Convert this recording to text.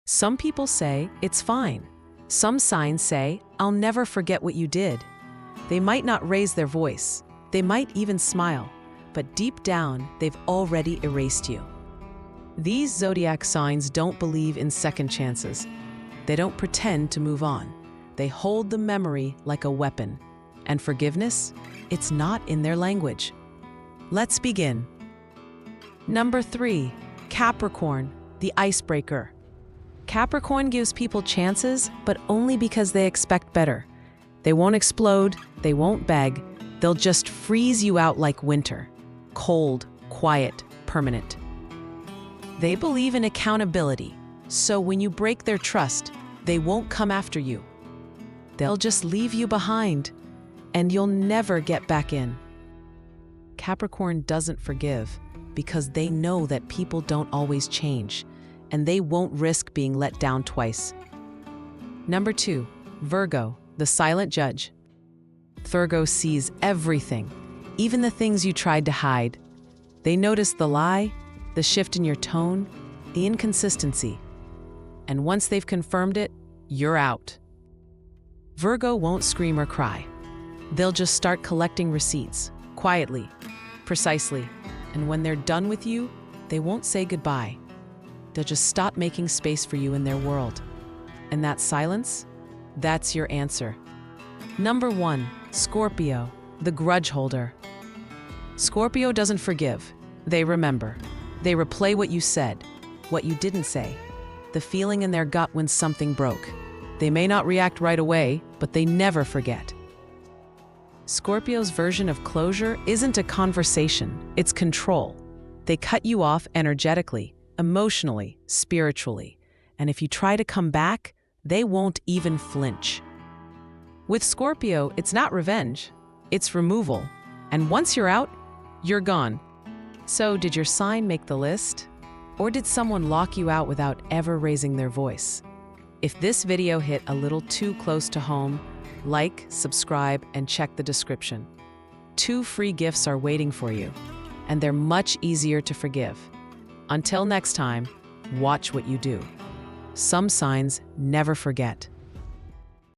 Some people say, it's fine. Some signs say, I'll never forget what you did. They might not raise their voice. They might even smile. But deep down, they've already erased you. These zodiac signs don't believe in second chances. They don't pretend to move on. They hold the memory like a weapon. And forgiveness? It's not in their language. Let's begin. Number 3, Capricorn, the icebreaker. Capricorn gives people chances, but only because they expect better. They won't explode, they won't beg, they'll just freeze you out like winter. Cold, quiet, permanent. They believe in accountability, so when you break their trust, they won't come after you. They'll just leave you behind, and you'll never get back in. Capricorn doesn't forgive because they know that people don't always change, and they won't risk being let down twice. Number 2, Virgo, the silent judge. Virgo sees everything, even the things you tried to hide. They notice the lie, the shift in your tone, the inconsistency. And once they've confirmed it, you're out. Virgo won't scream or cry. They'll just start collecting receipts, quietly, precisely. And when they're done with you, they won't say goodbye. They'll just stop making space for you in their world. And that silence? That's your answer. Number 1, Scorpio, the grudge holder. Scorpio doesn't forgive. They remember. They replay what you said, what you didn't say, the feeling in their gut when something broke. They may not react right away, but they never forget. Scorpio's version of closure isn't a conversation, it's control. They cut you off energetically, emotionally, spiritually. And if you try to come back, they won't even flinch. With Scorpio, it's not revenge, it's removal. And once you're out, you're gone. So did your sign make the list? Or did someone lock you out without ever raising their voice? If this video hit a little too close to home, like, subscribe, and check the description. 2 free gifts are waiting for you, and they're much easier to forgive. Until next time, watch what you do. Some signs never forget.